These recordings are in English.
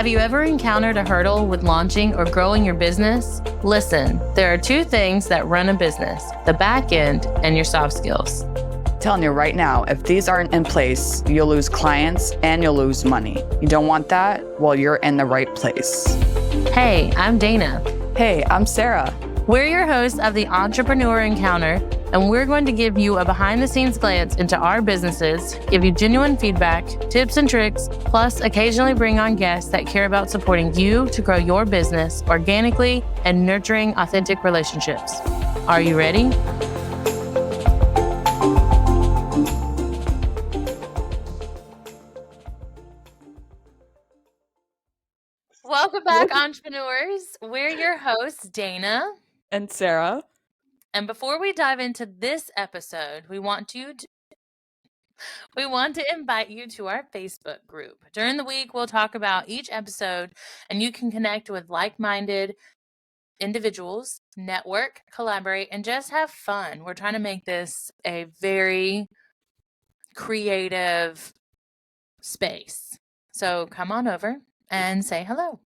Have you ever encountered a hurdle with launching or growing your business? Listen, there are two things that run a business: the back end and your soft skills. Telling you right now, if these aren't in place, you'll lose clients and you'll lose money. You don't want that? Well, you're in the right place. Hey, I'm Dana. Hey, I'm Sarah. We're your hosts of the Entrepreneur Encounter, and we're going to give you a behind-the-scenes glance into our businesses, give you genuine feedback, tips and tricks, plus occasionally bring on guests that care about supporting you to grow your business organically and nurturing authentic relationships. Are you ready? Welcome back, entrepreneurs. We're your hosts, Dana and Sarah. And before we dive into this episode, we want to invite you to our Facebook group. During the week, we'll talk about each episode, and you can connect with like-minded individuals, network, collaborate, and just have fun. We're trying to make this a very creative space. So come on over and say hello.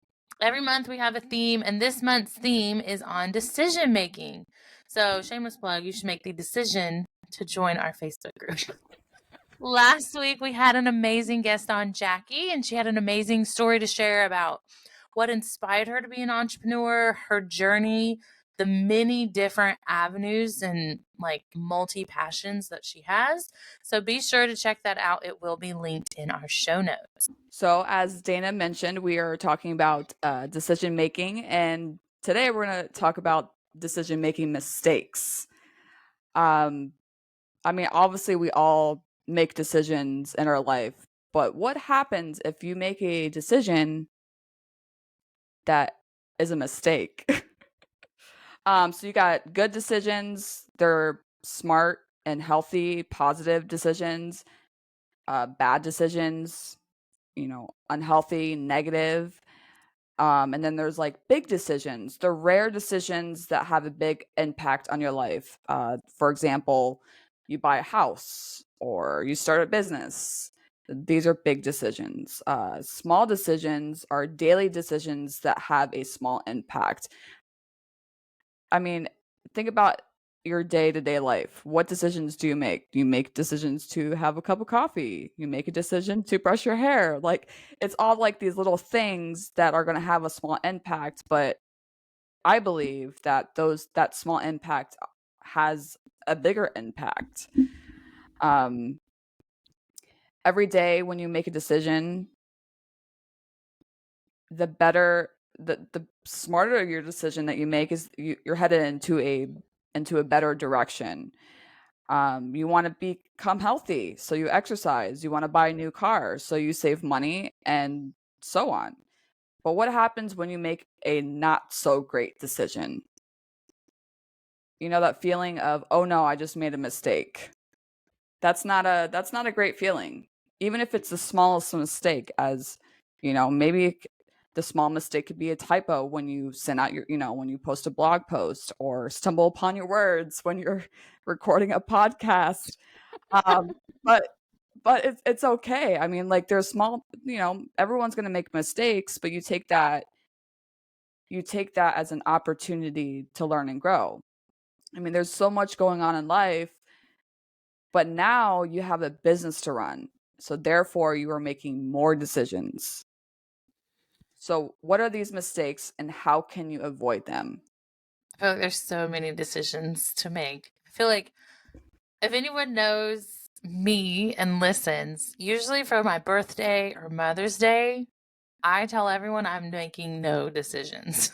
Every month we have a theme, and this month's theme is on decision making. So shameless plug, you should make the decision to join our Facebook group. Last week we had an amazing guest on, Jackie, and she had an amazing story to share about what inspired her to be an entrepreneur, her journey, the many different avenues and like multi-passions that she has. So be sure to check that out. It will be linked in our show notes. So as Dana mentioned, we are talking about decision making, and today we're going to talk about decision making mistakes. I mean, obviously we all make decisions in our life, but what happens if you make a decision that is a mistake? So you got good decisions, they're smart and healthy, positive decisions, bad decisions, unhealthy, negative. And then there's like big decisions, the rare decisions that have a big impact on your life. For example, you buy a house or you start a business. These are big decisions. Small decisions are daily decisions that have a small impact. I mean, think about your day-to-day life. What decisions do you make? Do you make decisions to have a cup of coffee? You make a decision to brush your hair. Like, it's all like these little things that are going to have a small impact, but I believe that that small impact has a bigger impact. Every day when you make a decision, the better, the smarter your decision that you make is, you're headed into a better direction. You want to become healthy, so you exercise. You want to buy a new car, so you save money, and so on. But what happens when you make a not so great decision? You know that feeling of, oh no, I just made a mistake. That's not a great feeling. Even if it's the smallest mistake, as maybe the small mistake could be a typo when you send out when you post a blog post, or stumble upon your words when you're recording a podcast. But it's okay. I mean, like, there's small, everyone's going to make mistakes, but you take that as an opportunity to learn and grow. I mean, there's so much going on in life, but now you have a business to run. So therefore you are making more decisions. So what are these mistakes and how can you avoid them? I feel like there's so many decisions to make. I feel like if anyone knows me and listens, usually for my birthday or Mother's Day, I tell everyone I'm making no decisions.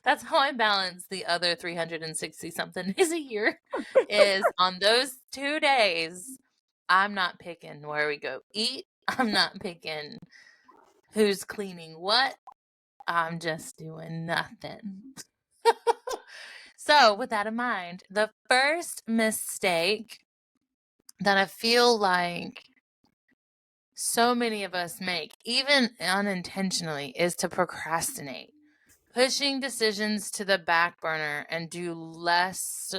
That's how I balance the other 360 something days a year, is on those 2 days, I'm not picking where we go eat. I'm not picking who's cleaning what. I'm just doing nothing. So, with that in mind, the first mistake that I feel like so many of us make, even unintentionally, is to procrastinate. Pushing decisions to the back burner and do less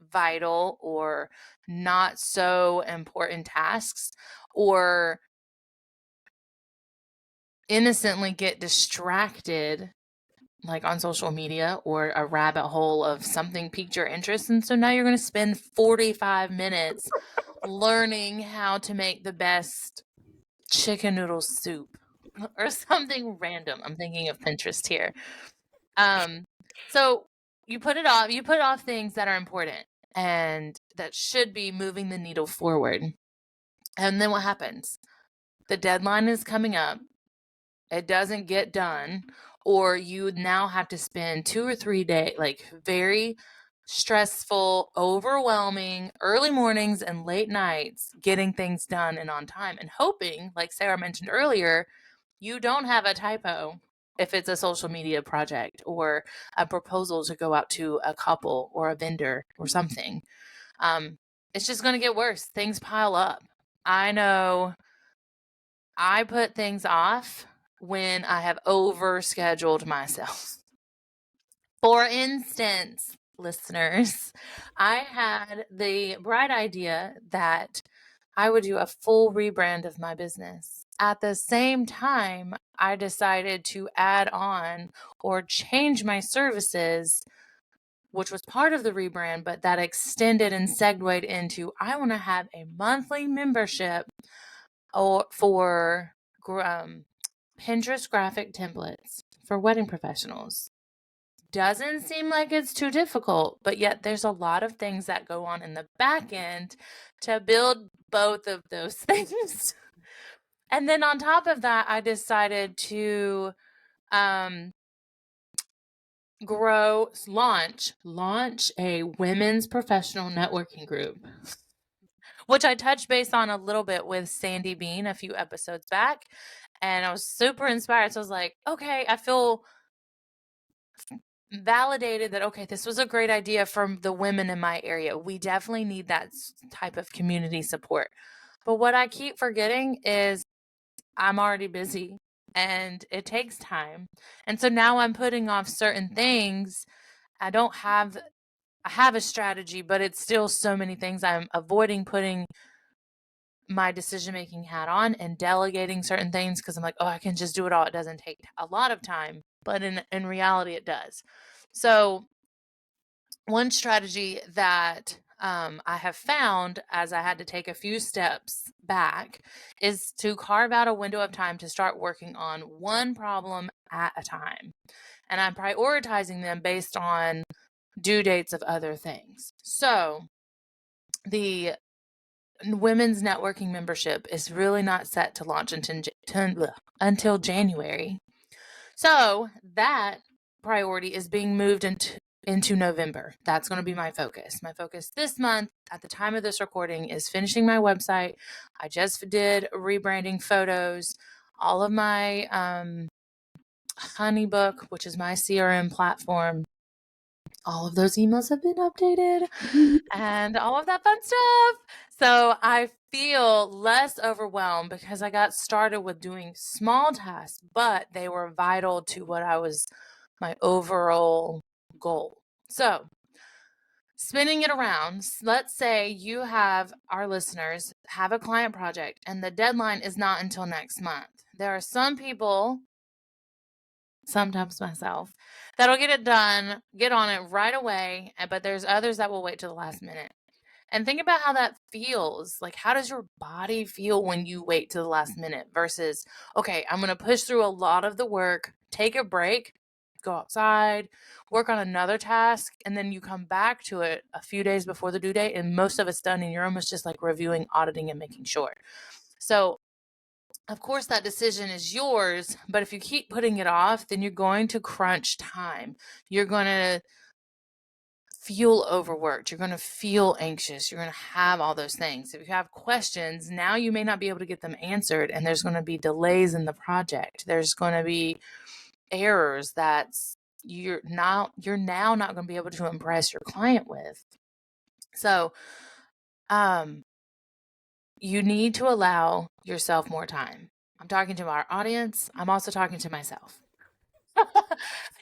vital or not so important tasks, or innocently get distracted like on social media or a rabbit hole of something piqued your interest. And so now you're going to spend 45 minutes learning how to make the best chicken noodle soup or something random. I'm thinking of Pinterest here. So you put off things that are important and that should be moving the needle forward. And then what happens? The deadline is coming up. It doesn't get done, or you now have to spend 2 or 3 days, like very stressful, overwhelming early mornings and late nights getting things done and on time, and hoping, like Sarah mentioned earlier, you don't have a typo if it's a social media project or a proposal to go out to a couple or a vendor or something. It's just going to get worse. Things pile up. I know I put things off when I have overscheduled myself. For instance, listeners, I had the bright idea that I would do a full rebrand of my business. At the same time, I decided to add on or change my services, which was part of the rebrand, but that extended and segued into I want to have a monthly membership for Pinterest graphic templates for wedding professionals. Doesn't seem like it's too difficult, but yet there's a lot of things that go on in the back end to build both of those things. And then on top of that, I decided to launch a women's professional networking group, which I touched base on a little bit with Sandy Bean a few episodes back. And I was super inspired. So I was like, okay, I feel validated that, okay, this was a great idea from the women in my area. We definitely need that type of community support. But what I keep forgetting is I'm already busy and it takes time. And so now I'm putting off certain things. I have a strategy, but it's still so many things. I'm avoiding putting my decision-making hat on and delegating certain things because I'm like, oh, I can just do it all. It doesn't take a lot of time, but in reality, it does. So one strategy that I have found as I had to take a few steps back is to carve out a window of time to start working on one problem at a time. And I'm prioritizing them based on due dates of other things. So the women's networking membership is really not set to launch until January. So that priority is being moved into November. That's going to be my focus. My focus this month at the time of this recording is finishing my website. I just did rebranding photos. All of my Honeybook, which is my CRM platform, all of those emails have been updated and all of that fun stuff. So I feel less overwhelmed because I got started with doing small tasks, but they were vital to my overall goal. So spinning it around, let's say our listeners have a client project and the deadline is not until next month. There are some people, sometimes myself, that'll get it done, get on it right away, but there's others that will wait till the last minute. And think about how that feels. Like, how does your body feel when you wait to the last minute versus, okay, I'm going to push through a lot of the work, take a break, go outside, work on another task, and then you come back to it a few days before the due date, and most of it's done, and you're almost just like reviewing, auditing, and making sure. So, of course, that decision is yours, but if you keep putting it off, then you're going to crunch time. You're going to feel overworked. You're going to feel anxious. You're going to have all those things. If you have questions, now you may not be able to get them answered, and there's going to be delays in the project. There's going to be errors that you're now not going to be able to impress your client with. So, you need to allow yourself more time. I'm talking to our audience. I'm also talking to myself.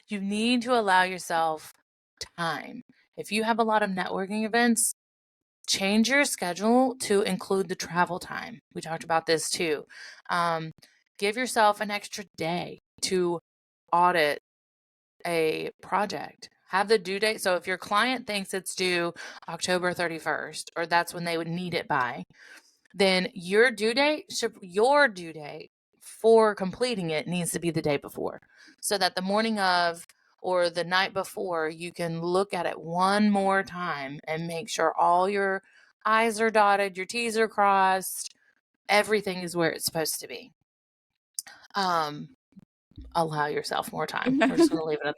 You need to allow yourself time. If you have a lot of networking events, change your schedule to include the travel time. We talked about this too. Give yourself an extra day to audit a project. Have the due date. So if your client thinks it's due October 31st, or that's when they would need it by, then your due date for completing it needs to be the day before, so that the morning of or the night before you can look at it one more time and make sure all your I's are dotted, your T's are crossed, everything is where it's supposed to be. Allow yourself more time. We're just going to leave it at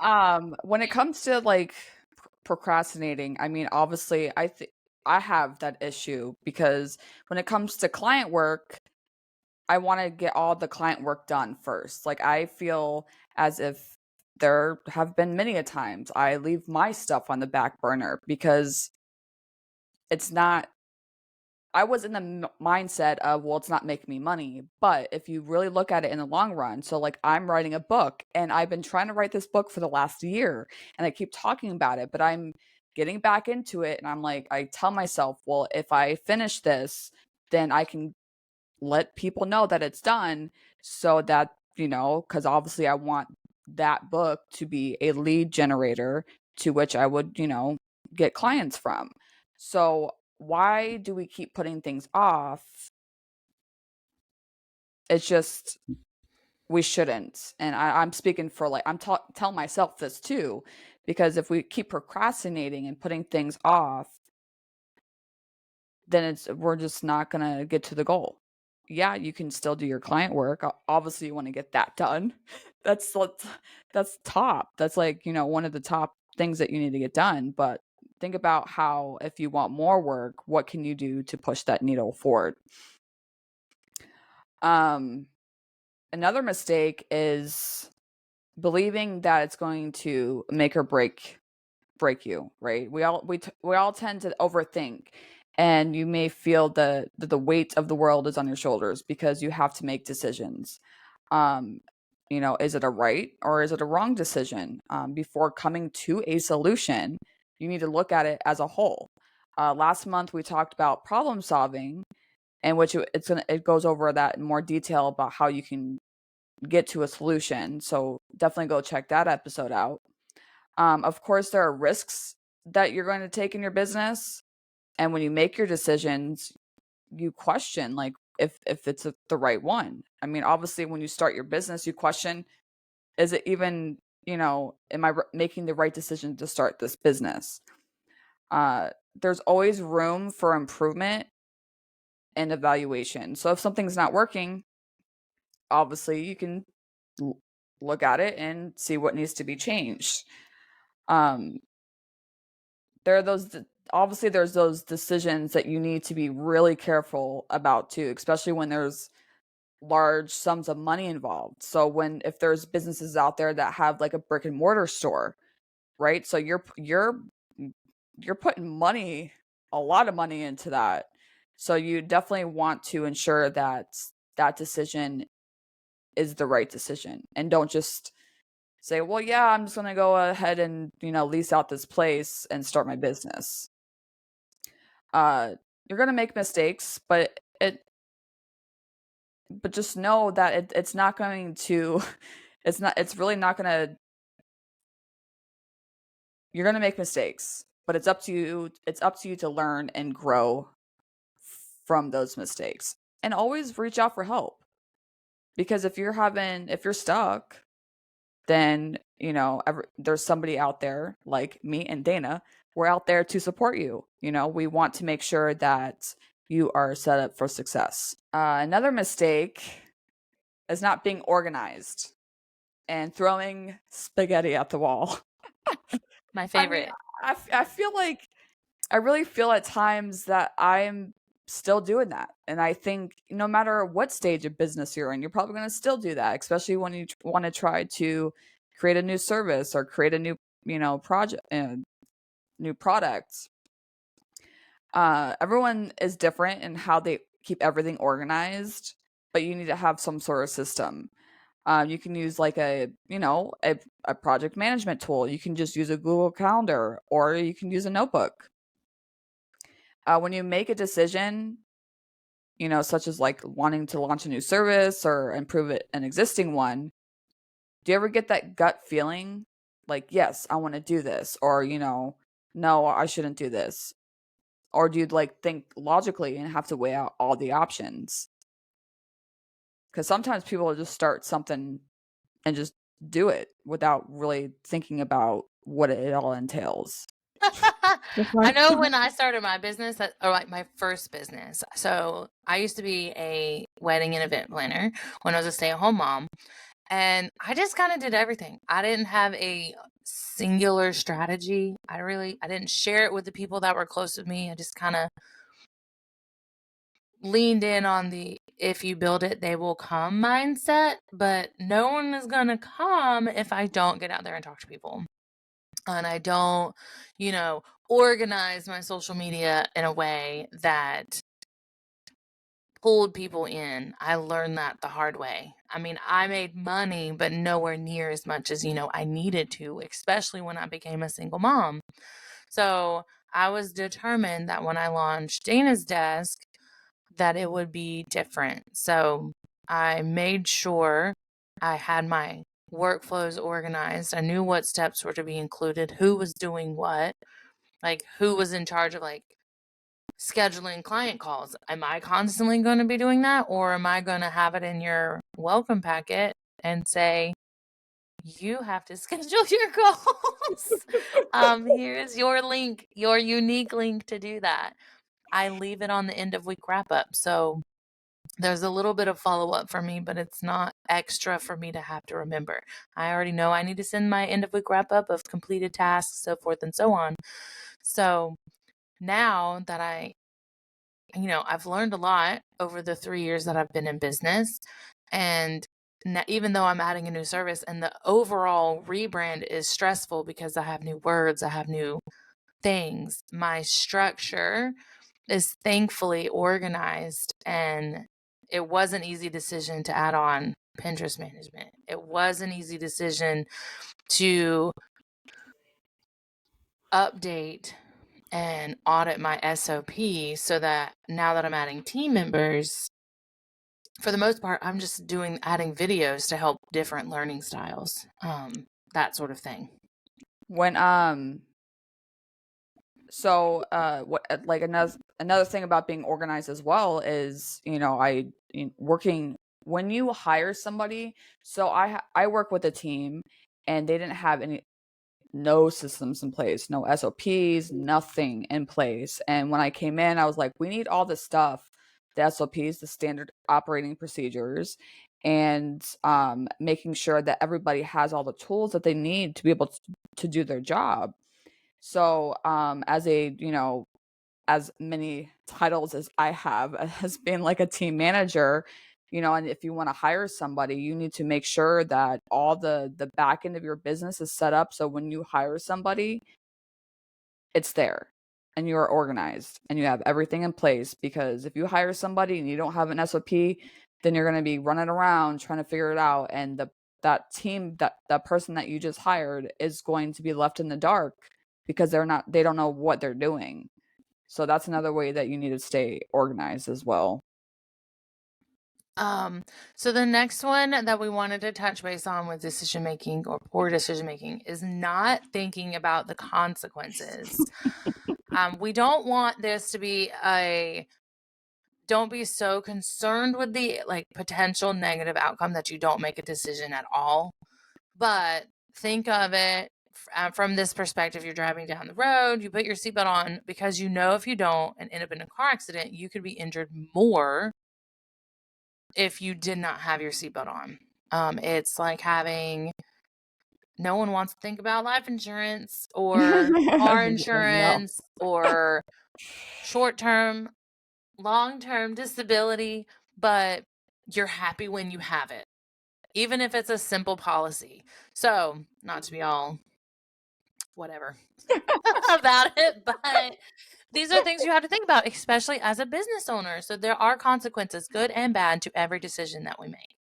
that. When it comes to like procrastinating, I mean, obviously, I have that issue because when it comes to client work, I want to get all the client work done first. Like, I feel as if there have been many a times I leave my stuff on the back burner because it's not. I was in the mindset of, well, it's not making me money. But if you really look at it in the long run, so like I'm writing a book and I've been trying to write this book for the last year and I keep talking about it, but I'm getting back into it. And I'm like, I tell myself, well, if I finish this, then I can let people know that it's done so that, because obviously I want that book to be a lead generator to which I would, get clients from. So why do we keep putting things off? It's just we shouldn't. And I'm speaking for like telling myself this too, because if we keep procrastinating and putting things off, then we're just not gonna get to the goal. Yeah, you can still do your client work. Obviously, you want to get that done. That's top. That's like, one of the top things that you need to get done. But think about how if you want more work, what can you do to push that needle forward? Another mistake is believing that it's going to make or break you, right? We all tend to overthink, and you may feel the weight of the world is on your shoulders because you have to make decisions. Um, is it a right or is it a wrong decision? Before coming to a solution, you need to look at it as a whole. Last month we talked about problem solving, in which it goes over that in more detail about how you can get to a solution. So definitely go check that episode out. Of course, there are risks that you're going to take in your business, and when you make your decisions, you question like if it's the right one. I mean, obviously, when you start your business, you question, is it even, am I making the right decision to start this business? There's always room for improvement and evaluation. So if something's not working, obviously you can look at it and see what needs to be changed. There are obviously there's those decisions that you need to be really careful about too, especially when there's large sums of money involved. So if there's businesses out there that have like a brick and mortar store, right? So you're putting money, a lot of money into that. So you definitely want to ensure that that decision is the right decision, and don't just say, well, yeah, I'm just going to go ahead and, lease out this place and start my business. You're going to make mistakes, but just know that it's not going to, it's really not going to, you're going to make mistakes, but it's up to you to learn and grow from those mistakes, and always reach out for help. Because if you're stuck, then, there's somebody out there like me and Dana. We're out there to support you. We want to make sure that you are set up for success. Another mistake is not being organized and throwing spaghetti at the wall. My favorite. I feel like I really feel at times that I'm still doing that. And I think no matter what stage of business you're in, you're probably going to still do that, especially when you want to try to create a new service or create a new, project, new products. Everyone is different in how they keep everything organized, but you need to have some sort of system. You can use like a project management tool. You can just use a Google Calendar, or you can use a notebook. When you make a decision, such as like wanting to launch a new service or improve an existing one, do you ever get that gut feeling like, yes, I want to do this, or, no, I shouldn't do this? Or do you like think logically and have to weigh out all the options? Because sometimes people will just start something and just do it without really thinking about what it all entails. I know when I started my business, or like my first business. So I used to be a wedding and event planner when I was a stay-at-home mom, and I just kind of did everything. I didn't have a singular strategy. I didn't share it with the people that were close with me. I just kind of leaned in on the if you build it, they will come mindset, but no one is going to come if I don't get out there and talk to people. And I don't, organize my social media in a way that pulled people in. I learned that the hard way. I mean, I made money, but nowhere near as much as, I needed to, especially when I became a single mom. So I was determined that when I launched Dana's Desk, that it would be different. So I made sure I had my workflows organized. I knew what steps were to be included, who was doing what, like who was in charge of like scheduling client calls. Am I constantly going to be doing that, or am I going to have it in your welcome packet and say, you have to schedule your calls? Here's your link, your unique link to do that. I leave it on the end of week wrap up. So there's a little bit of follow up for me, but it's not extra for me to have to remember. I already know I need to send my end of week wrap up of completed tasks, so forth and so on. So now that I've learned a lot over the 3 years that I've been in business. And even though I'm adding a new service and the overall rebrand is stressful because I have new words, I have new things, my structure is thankfully organized, and it was an easy decision to add on Pinterest management. It was an easy decision to update and audit my SOP so that now that I'm adding team members, for the most part, I'm just adding videos to help different learning styles, that sort of thing. When so what like another thing about being organized as well is, working when you hire somebody. So I work with a team, and they didn't have no systems in place, no SOPs, nothing in place. And when I came in, I was like, we need all this stuff, the SOPs, the standard operating procedures, and making sure that everybody has all the tools that they need to be able to do their job. So as many titles as I have as being like a team manager, and if you want to hire somebody, you need to make sure that all the back end of your business is set up so when you hire somebody, it's there and you are organized and you have everything in place. Because if you hire somebody and you don't have an SOP, then you're going to be running around trying to figure it out, and that team, that person that you just hired is going to be left in the dark because they don't know what they're doing. So that's another way that you need to stay organized as well. So the next one that we wanted to touch base on with decision making or poor decision making is not thinking about the consequences. We don't want this to be don't be so concerned with the like potential negative outcome that you don't make a decision at all. But think of it from this perspective. You're driving down the road, you put your seatbelt on because if you don't and end up in a car accident, you could be injured more if you did not have your seatbelt on. It's like no one wants to think about life insurance or car insurance or short-term, long-term disability, but you're happy when you have it, even if it's a simple policy. So, not to be all whatever about it, but these are things you have to think about, especially as a business owner. So there are consequences, good and bad, to every decision that we make.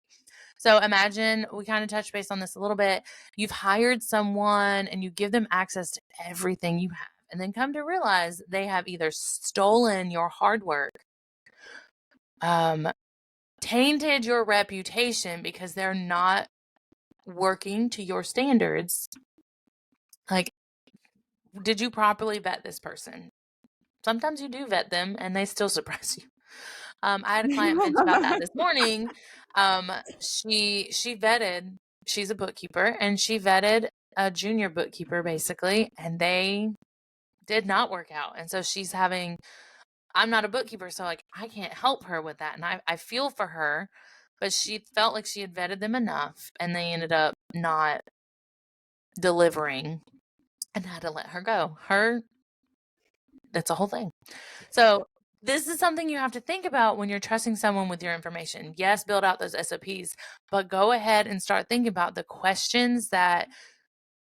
So imagine, we kind of touched base on this a little bit. You've hired someone and you give them access to everything you have, and then come to realize they have either stolen your hard work, tainted your reputation because they're not working to your standards. Like, did you properly vet this person? Sometimes you do vet them and they still surprise you. I had a client bitch about that this morning. She vetted, she's a bookkeeper, and she vetted a junior bookkeeper basically, and they did not work out. And so she's having, I'm not a bookkeeper, so like I can't help her with that. And I feel for her, but she felt like she had vetted them enough and they ended up not delivering and had to let her go. That's a whole thing. So this is something you have to think about when you're trusting someone with your information. Yes, build out those SOPs, but go ahead and start thinking about the questions that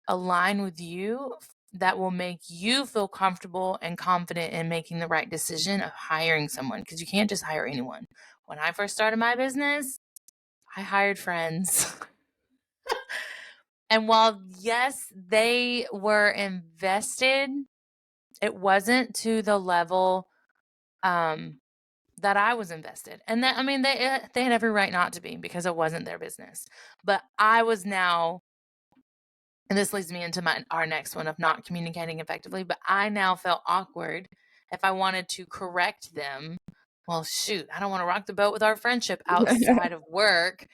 align with you that will make you feel comfortable and confident in making the right decision of hiring someone, because you can't just hire anyone. When I first started my business, I hired friends. And while, yes, they were invested, it wasn't to the level that I was invested. And that, I mean, they had every right not to be because it wasn't their business. But I was now, and this leads me into our next one of not communicating effectively, but I now felt awkward if I wanted to correct them. Well, shoot, I don't want to rock the boat with our friendship outside of work.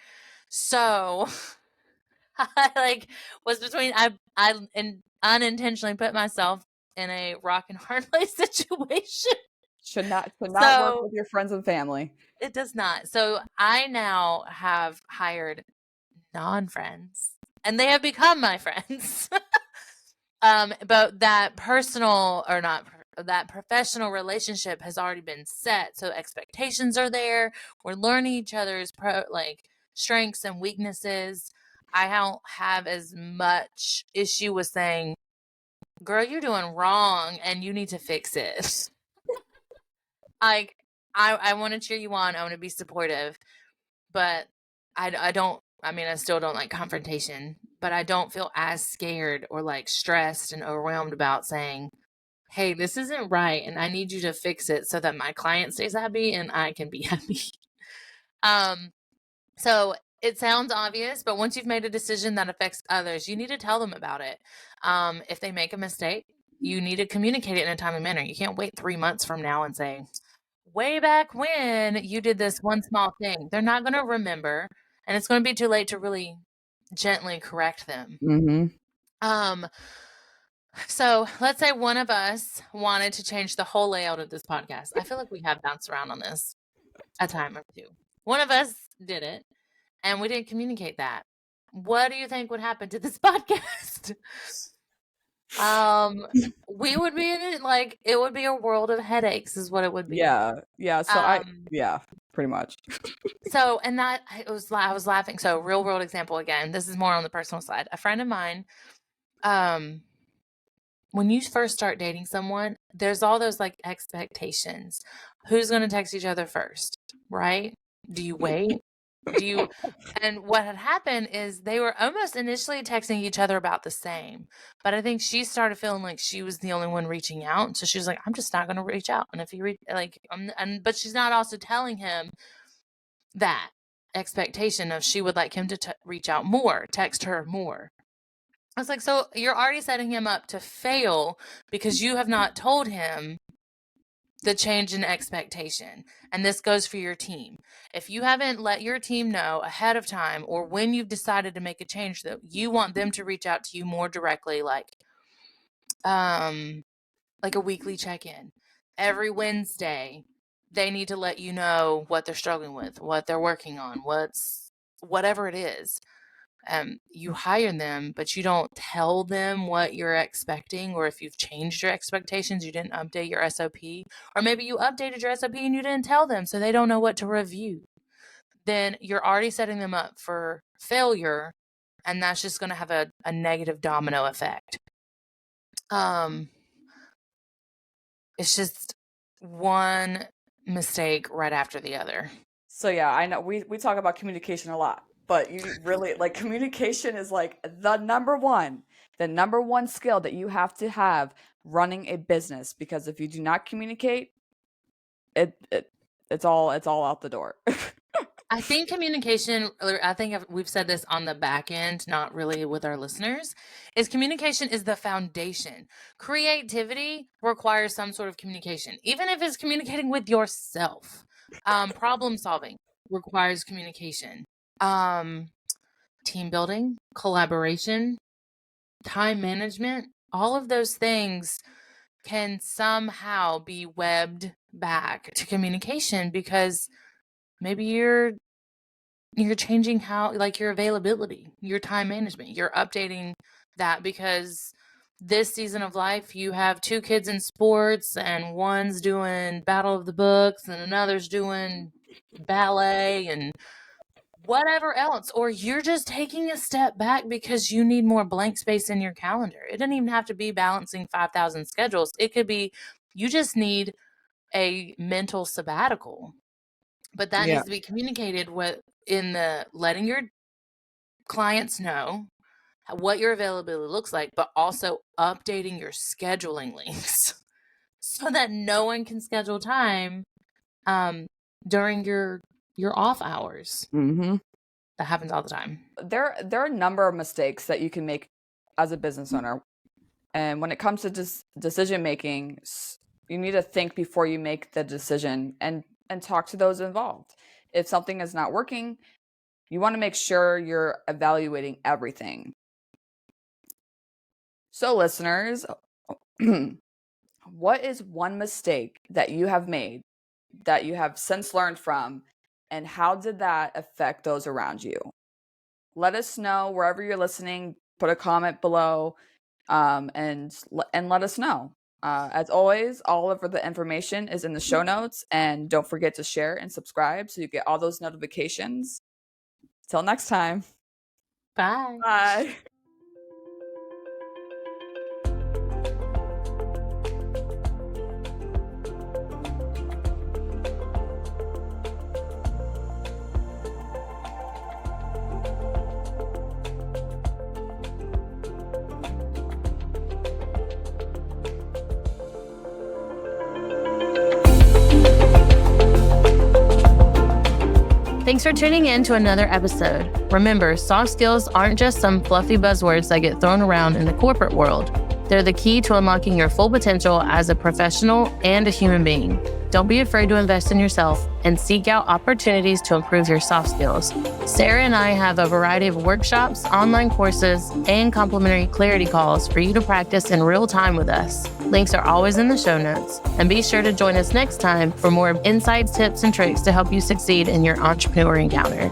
So I was between, I unintentionally put myself in a rock and hard place situation. Should not work with your friends and family. It does not. So I now have hired non-friends, and they have become my friends. But that personal or not that professional relationship has already been set, so expectations are there. We're learning each other's strengths and weaknesses. I don't have as much issue with saying, "Girl, you're doing wrong, and you need to fix it." Like, I want to cheer you on. I want to be supportive, but I don't. I mean, I still don't like confrontation, but I don't feel as scared or like stressed and overwhelmed about saying, "Hey, this isn't right, and I need you to fix it so that my client stays happy and I can be happy." So it sounds obvious, but once you've made a decision that affects others, you need to tell them about it. If they make a mistake, you need to communicate it in a timely manner. You can't wait 3 months from now and say, "Way back when you did this one small thing." They're not going to remember, and it's going to be too late to really gently correct them. So let's say one of us wanted to change the whole layout of this podcast. I feel like we have bounced around on this a time or two. One of us did it, and we didn't communicate that. What do you think would happen to this podcast? We would be in it, like, it would be a world of headaches is what it would be. Yeah. So pretty much. So, and that I was laughing. So, real world example again. This is more on the personal side. A friend of mine, when you first start dating someone, there's all those like expectations. Who's going to text each other first, right? Do you wait? And what had happened is they were almost initially texting each other about the same, but I think she started feeling like she was the only one reaching out. So she was like, "I'm just not going to reach out." And if you but she's not also telling him that expectation of she would like him to reach out more, text her more. I was like, so you're already setting him up to fail because you have not told him the change in expectation. And this goes for your team. If you haven't let your team know ahead of time or when you've decided to make a change that you want them to reach out to you more directly, like a weekly check-in. Every Wednesday, they need to let you know what they're struggling with, what they're working on, whatever it is. You hire them, but you don't tell them what you're expecting, or if you've changed your expectations, you didn't update your SOP, or maybe you updated your SOP and you didn't tell them, so they don't know what to review. Then you're already setting them up for failure, and that's just going to have a negative domino effect. It's just one mistake right after the other. So yeah, I know we talk about communication a lot, but you really like communication is like the number one skill that you have to have running a business, because if you do not communicate, it's all out the door. I think communication, or I think we've said this on the back end, not really with our listeners, is communication is the foundation. Creativity requires some sort of communication, even if it's communicating with yourself. Problem solving requires communication. Team building, collaboration, time management, all of those things can somehow be webbed back to communication because maybe you're changing how, like, your availability, your time management, you're updating that because this season of life you have 2 kids in sports and one's doing Battle of the Books and another's doing ballet and whatever else, or you're just taking a step back because you need more blank space in your calendar. It doesn't even have to be balancing 5,000 schedules. It could be you just need a mental sabbatical. But that needs to be communicated in the letting your clients know what your availability looks like, but also updating your scheduling links so that no one can schedule time during your off hours. Mm-hmm. That happens all the time. There are a number of mistakes that you can make as a business owner. And when it comes to decision making, you need to think before you make the decision and talk to those involved. If something is not working, you want to make sure you're evaluating everything. So listeners, what is one mistake that you have made that you have since learned from, and how did that affect those around you? Let us know wherever you're listening. Put a comment below and let us know. As always, all of the information is in the show notes, and don't forget to share and subscribe so you get all those notifications. Till next time. Bye. Bye. Thanks for tuning in to another episode. Remember, soft skills aren't just some fluffy buzzwords that get thrown around in the corporate world. They're the key to unlocking your full potential as a professional and a human being. Don't be afraid to invest in yourself and seek out opportunities to improve your soft skills. Sarah and I have a variety of workshops, online courses, and complimentary clarity calls for you to practice in real time with us. Links are always in the show notes. And be sure to join us next time for more insights, tips, and tricks to help you succeed in your entrepreneur encounter.